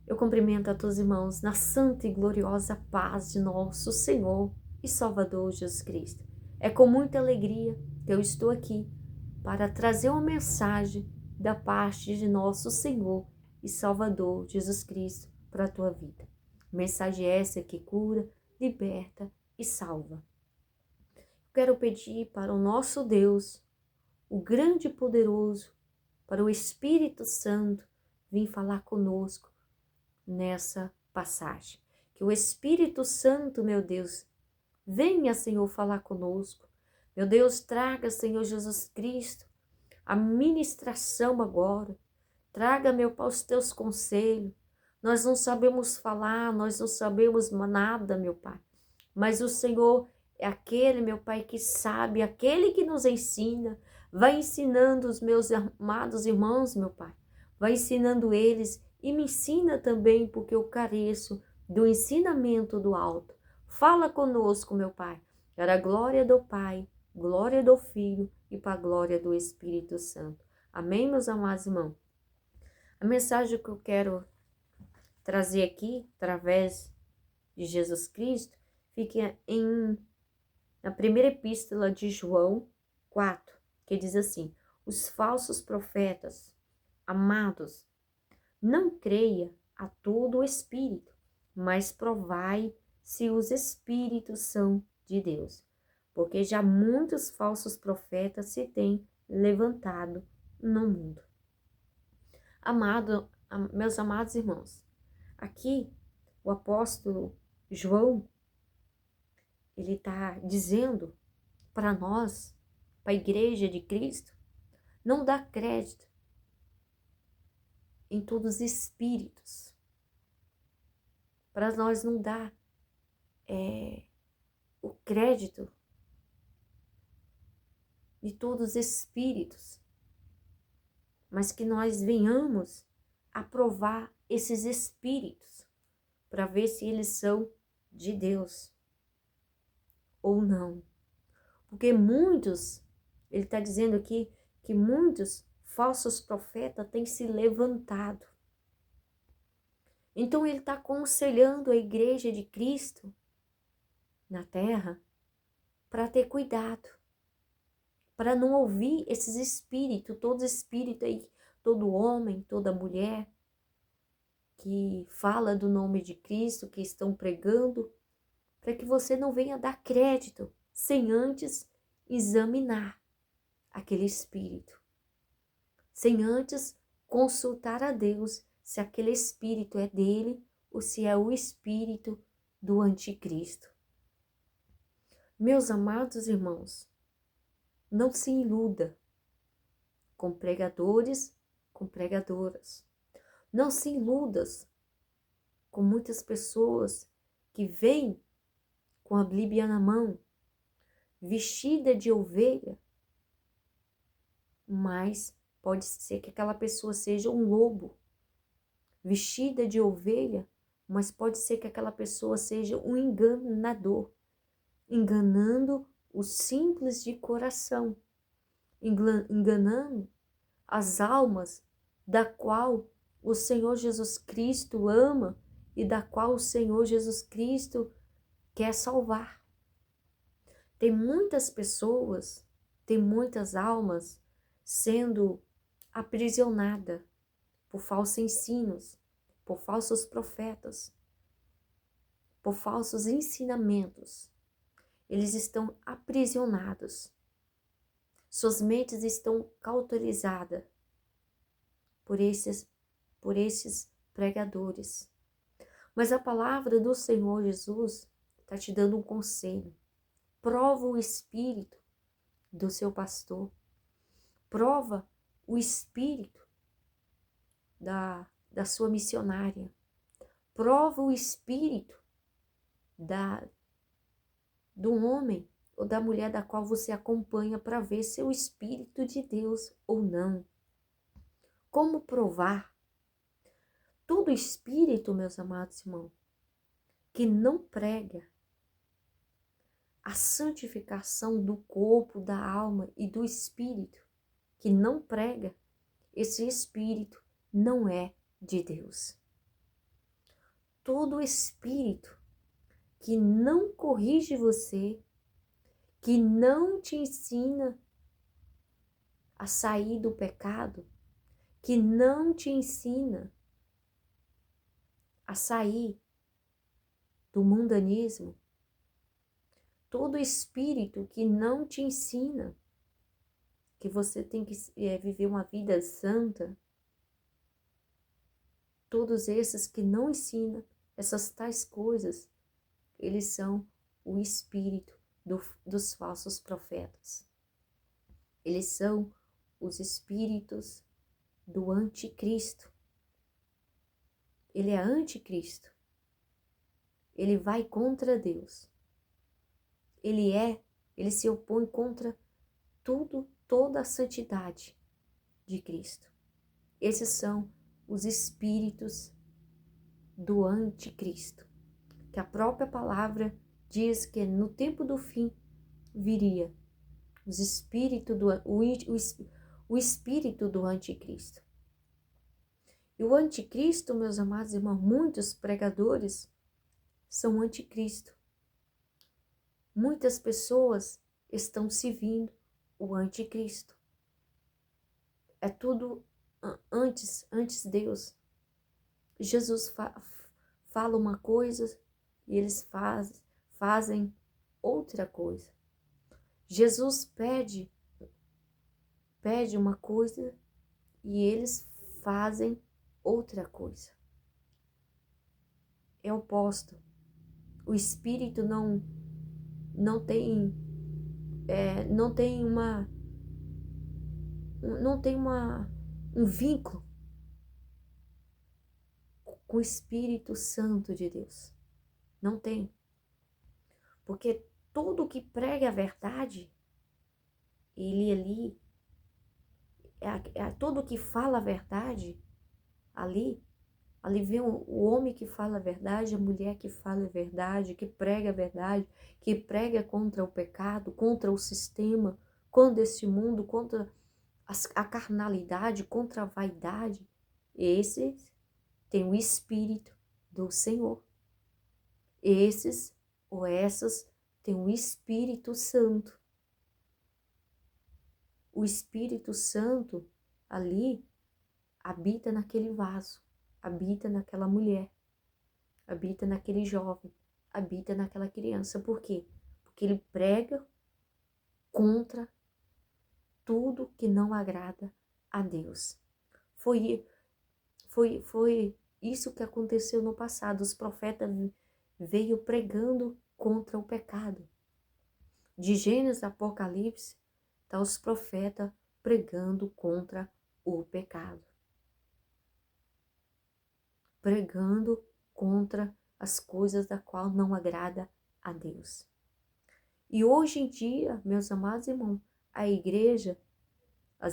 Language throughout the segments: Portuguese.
Eu cumprimento a todos os irmãos na santa e gloriosa paz de nosso Senhor e Salvador Jesus Cristo. É com muita alegria que eu estou aqui para trazer uma mensagem da parte de nosso Senhor e Salvador Jesus Cristo para a tua vida. Mensagem essa que cura, liberta e salva. Quero pedir para o nosso Deus, o grande e poderoso, para o Espírito Santo vir falar conosco nessa passagem. Que o Espírito Santo, meu Deus, venha, Senhor, falar conosco. Meu Deus, traga, Senhor Jesus Cristo, a ministração agora. Traga, meu Pai, os teus conselhos. Nós não sabemos falar, nós não sabemos nada, meu Pai. Mas o Senhor é aquele, meu Pai, que sabe, aquele que nos ensina. Vai ensinando os meus amados irmãos, meu Pai. Vai ensinando eles e me ensina também, porque eu careço do ensinamento do alto. Fala conosco, meu Pai. Para a glória do Pai, glória do Filho e para a glória do Espírito Santo. Amém, meus amados irmãos? A mensagem que eu quero trazer aqui, através de Jesus Cristo, fica na primeira epístola de João 4, que diz assim: os falsos profetas, amados, não creia a todo o espírito, mas provai se os espíritos são de Deus, porque já muitos falsos profetas se têm levantado no mundo. Meus amados irmãos, aqui o apóstolo João, ele está dizendo para nós, para a igreja de Cristo, não dá crédito em todos os espíritos. Para nós não dá o crédito de todos os espíritos, mas que nós venhamos a provar esses espíritos para ver se eles são de Deus ou não. Porque muitos, ele está dizendo aqui que muitos falsos profetas têm se levantado. Então ele está aconselhando a igreja de Cristo na terra para ter cuidado, para não ouvir esses espíritos, todo espírito aí, todo homem, toda mulher que fala do nome de Cristo, que estão pregando, para que você não venha dar crédito sem antes examinar aquele espírito, sem antes consultar a Deus se aquele espírito é dele ou se é o espírito do anticristo. Meus amados irmãos, não se iluda com pregadores, com pregadoras. Não se iludas com muitas pessoas que vêm com a Bíblia na mão, vestida de ovelha, mas pode ser que aquela pessoa seja um lobo. Vestida de ovelha, mas pode ser que aquela pessoa seja um enganador, enganando os simples de coração, enganando as almas da qual o Senhor Jesus Cristo ama e da qual o Senhor Jesus Cristo quer salvar. Tem muitas pessoas, tem muitas almas sendo aprisionadas por falsos ensinos, por falsos profetas, por falsos ensinamentos. Eles estão aprisionados. Suas mentes estão cauterizadas por esses pregadores. Mas a palavra do Senhor Jesus está te dando um conselho. Prova o espírito do seu pastor. Prova o espírito da sua missionária. Prova o espírito do homem ou da mulher da qual você acompanha para ver se é o espírito de Deus ou não. Como provar? Todo espírito, meus amados irmãos, que não prega a santificação do corpo, da alma e do espírito, que não prega, esse espírito não é de Deus. todo espírito que não corrige você, que não te ensina a sair do pecado, que não te ensina a sair do mundanismo, todo espírito que não te ensina que você tem que viver uma vida santa, todos esses que não ensinam essas tais coisas, eles são o espírito dos falsos profetas. Eles são os espíritos do anticristo. Ele é anticristo. Ele vai contra Deus. Ele se opõe contra toda a santidade de Cristo. Esses são os espíritos do anticristo, que a própria palavra diz que no tempo do fim viria o espírito do anticristo. E o anticristo, meus amados irmãos, muitos pregadores são anticristo. Muitas pessoas estão servindo o anticristo. É tudo antes Deus. Jesus fala uma coisa e eles fazem outra coisa. Jesus pede uma coisa e eles fazem outra coisa. É oposto. O espírito não tem um vínculo com o Espírito Santo de Deus. Não tem. Porque todo que prega a verdade, ele ali, todo que fala a verdade, ali vem o homem que fala a verdade, a mulher que fala a verdade, que prega a verdade, que prega contra o pecado, contra o sistema, contra este mundo, contra a carnalidade, contra a vaidade. Esses têm o Espírito do Senhor. Esses ou essas têm o Espírito Santo. O Espírito Santo ali habita naquele vaso, habita naquela mulher, habita naquele jovem, habita naquela criança. Por quê? Porque ele prega contra tudo que não agrada a Deus. Foi isso que aconteceu no passado. Os profetas veio pregando contra o pecado. De Gênesis a Apocalipse, está os profetas pregando contra o pecado. Pregando contra as coisas da qual não agrada a Deus. E hoje em dia, meus amados irmãos, as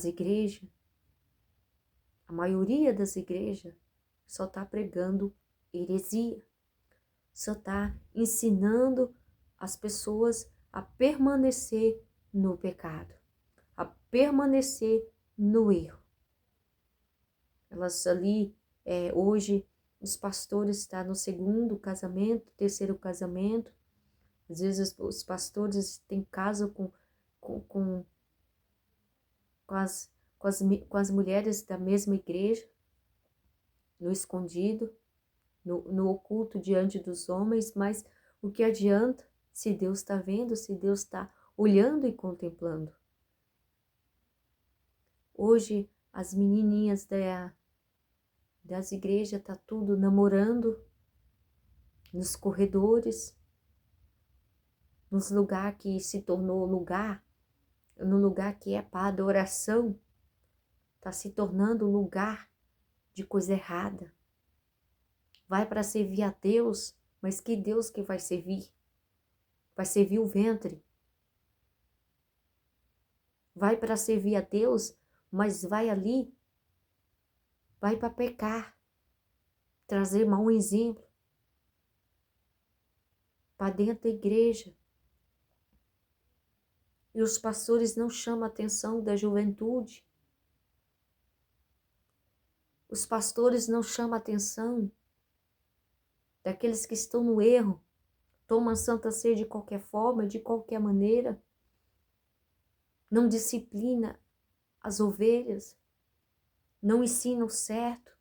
igrejas, a maioria das igrejas só está pregando heresia, só está ensinando as pessoas a permanecer no pecado, a permanecer no erro. Elas ali, hoje, os pastores estão no segundo casamento, terceiro casamento. Às vezes os pastores têm casa com as mulheres da mesma igreja, no escondido, no oculto diante dos homens, mas o que adianta se Deus está vendo, se Deus está olhando e contemplando? Hoje as menininhas das igrejas tá tudo namorando nos corredores, nos lugares que se tornou no lugar que é para adoração, está se tornando lugar de coisa errada. Vai para servir a Deus, mas que Deus que vai servir? Vai servir o ventre. Vai para servir a Deus, mas vai ali, vai para pecar, trazer mau exemplo para dentro da igreja. E os pastores não chamam a atenção da juventude. Os pastores não chamam a atenção daqueles que estão no erro, tomam santa ceia de qualquer forma, de qualquer maneira, não disciplina as ovelhas, não ensina o certo,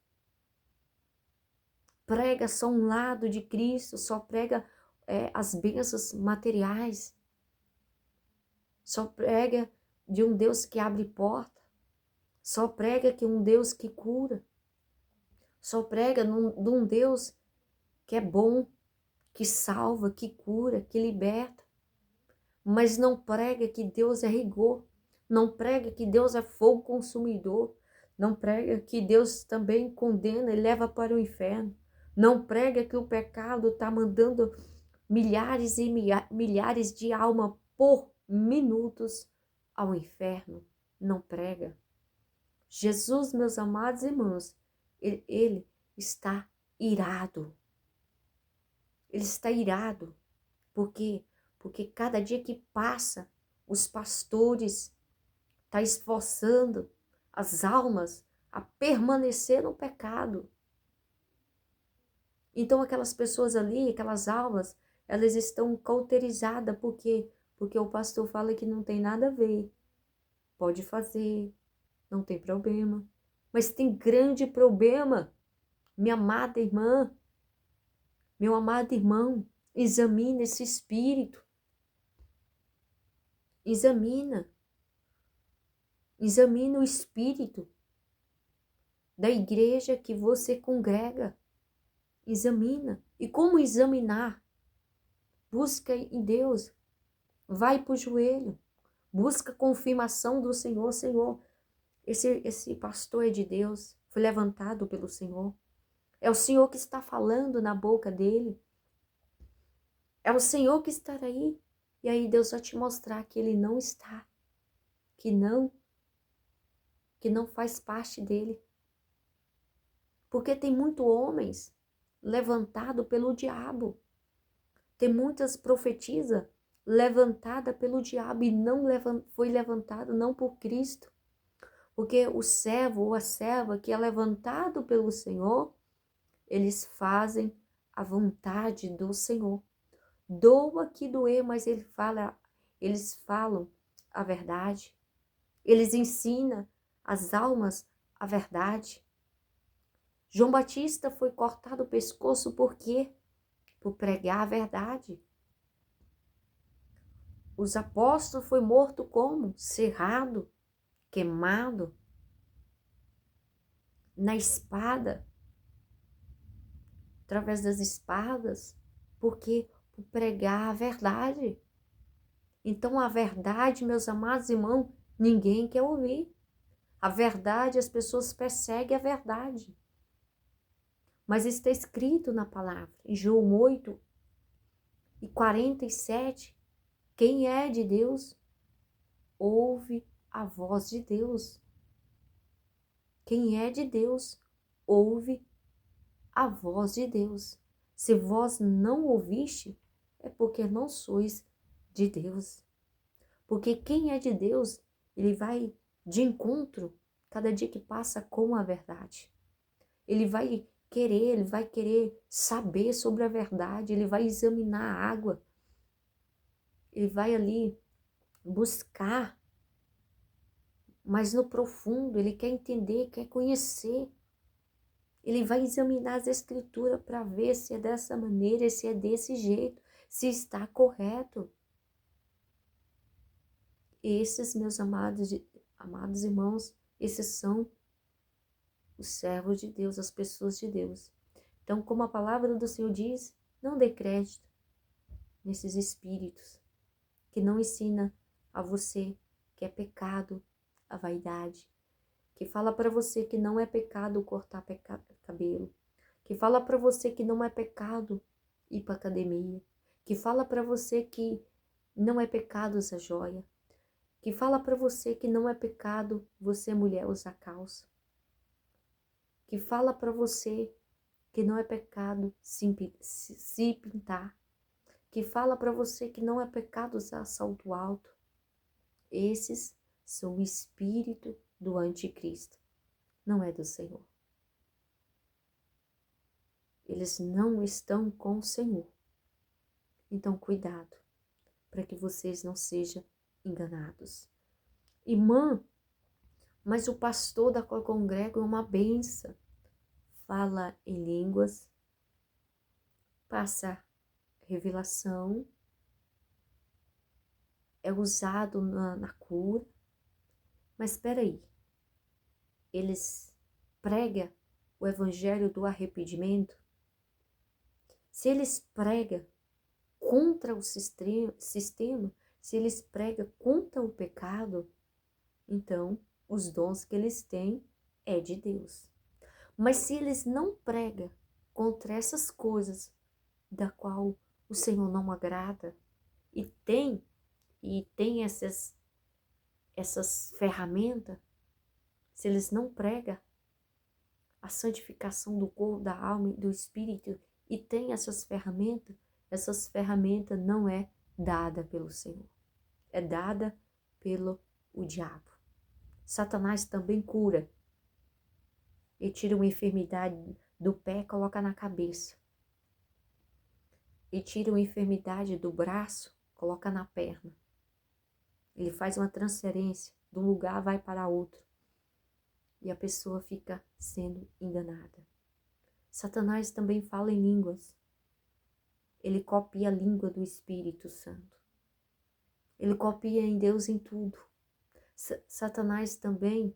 prega só um lado de Cristo, só prega as bênçãos materiais, só prega de um Deus que abre porta, só prega que um Deus que cura, só prega de um Deus que é bom, que salva, que cura, que liberta, mas não prega que Deus é rigor, não prega que Deus é fogo consumidor, não prega que Deus também condena e leva para o inferno, não prega que o pecado está mandando milhares e milhares de almas por minutos ao inferno, não prega. Jesus, meus amados irmãos, ele está irado. Ele está irado. Por quê? Porque cada dia que passa, os pastores estão esforçando as almas a permanecer no pecado. Então aquelas pessoas ali, aquelas almas, elas estão cauterizadas. Por quê? Porque o pastor fala que não tem nada a ver. Pode fazer, não tem problema. Mas tem grande problema. Minha amada irmã, meu amado irmão, examina esse espírito. Examina o espírito da igreja que você congrega. Examina. E como examinar? Busca em Deus. Vai para o joelho. Busca confirmação do Senhor. Senhor, esse pastor é de Deus. Foi levantado pelo Senhor. É o Senhor que está falando na boca dele. É o Senhor que está aí. E aí Deus vai te mostrar que ele não está. Que não faz parte dele. Porque tem muitos homens levantados pelo diabo. Tem muitas profetisas levantadas pelo diabo e não foi levantado não por Cristo. Porque o servo ou a serva que é levantado pelo Senhor, eles fazem a vontade do Senhor. Doa que doer, mas eles falam a verdade. Eles ensinam as almas a verdade. João Batista foi cortado o pescoço por quê? Por pregar a verdade. Os apóstolos foram mortos como? Cerrado, queimado, na espada, através das espadas, porque por pregar a verdade. Então a verdade, meus amados irmãos, ninguém quer ouvir. A verdade, as pessoas perseguem a verdade. Mas está escrito na palavra, em João 8:47, quem é de Deus, ouve a voz de Deus. Quem é de Deus, ouve a voz de Deus. Se vós não ouviste, é porque não sois de Deus. Porque quem é de Deus, ele vai de encontro, cada dia que passa, com a verdade. Ele vai querer saber sobre a verdade, ele vai examinar a água, ele vai ali buscar, mas no profundo, ele quer entender, quer conhecer. Ele vai examinar as escrituras para ver se é dessa maneira, se é desse jeito, se está correto. Esses, meus amados irmãos, esses são os servos de Deus, as pessoas de Deus. Então, como a palavra do Senhor diz, não dê crédito nesses espíritos que não ensina a você que é pecado a vaidade, que fala para você que não é pecado cortar cabelo, que fala para você que não é pecado ir para academia, que fala para você que não é pecado usar joia, que fala para você que não é pecado você, mulher, usar calça, que fala para você que não é pecado se pintar, que fala para você que não é pecado usar salto alto. Esses são o espírito do anticristo, não é do Senhor. eles não estão com o Senhor. Então, cuidado, para que vocês não sejam enganados. Irmã, mas o pastor da qual congrego é uma benção. Fala em línguas, passa revelação, é usado na cura. Mas espera aí, eles pregam o evangelho do arrependimento? Se eles pregam contra o sistema, se eles pregam contra o pecado, então os dons que eles têm é de Deus. Mas se eles não pregam contra essas coisas da qual o Senhor não agrada e tem essas ferramentas, se eles não pregam a santificação do corpo, da alma e do espírito e tem essas ferramentas não é dada pelo Senhor, é dada pelo o diabo. Satanás também cura. Ele tira uma enfermidade do pé e coloca na cabeça. Ele tira uma enfermidade do braço, coloca na perna. Ele faz uma transferência, de um lugar vai para outro. E a pessoa fica sendo enganada. Satanás também fala em línguas. Ele copia a língua do Espírito Santo. Ele copia em Deus em tudo. Satanás também,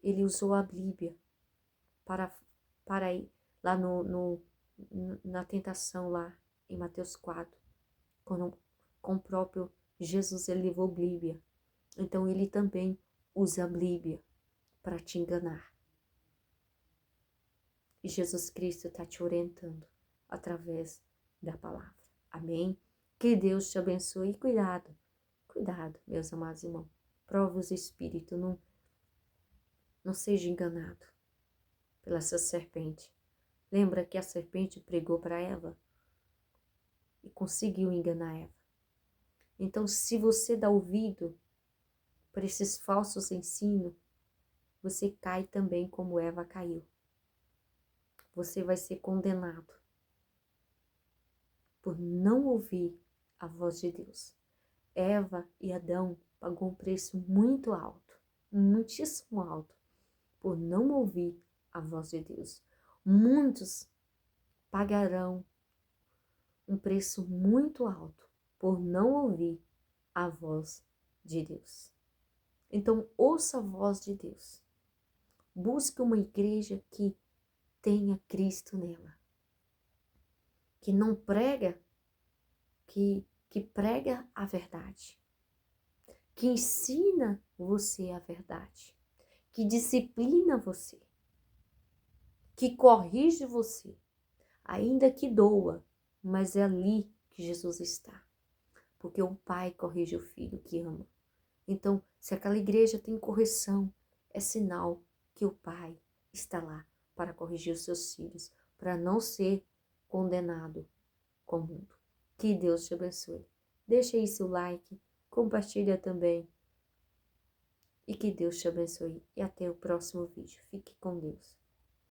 ele usou a Bíblia para ir lá na tentação lá em Mateus 4, quando com o próprio Jesus ele levou a Bíblia. Então ele também usa a Bíblia para te enganar. E Jesus Cristo está te orientando através da palavra. Amém? Que Deus te abençoe e cuidado, meus amados irmãos. Prova os espíritos, não seja enganado pela essa serpente. Lembra que a serpente pregou para Eva e conseguiu enganar Eva. Então, se você dá ouvido para esses falsos ensinos, você cai também como Eva caiu. Você vai ser condenado por não ouvir a voz de Deus. Eva e Adão pagou um preço muito alto, muitíssimo alto, por não ouvir a voz de Deus. Muitos pagarão um preço muito alto por não ouvir a voz de Deus. Então, ouça a voz de Deus. Busque uma igreja que tenha Cristo nela. Que não prega, que prega a verdade. Que ensina você a verdade. Que disciplina você. Que corrige você. Ainda que doa, mas é ali que Jesus está. Porque o Pai corrige o Filho que ama. Então, se aquela igreja tem correção, é sinal que o Pai está lá para corrigir os seus filhos, para não ser condenado com o mundo. Que Deus te abençoe. Deixa aí seu like, compartilha também. E que Deus te abençoe. E até o próximo vídeo. Fique com Deus.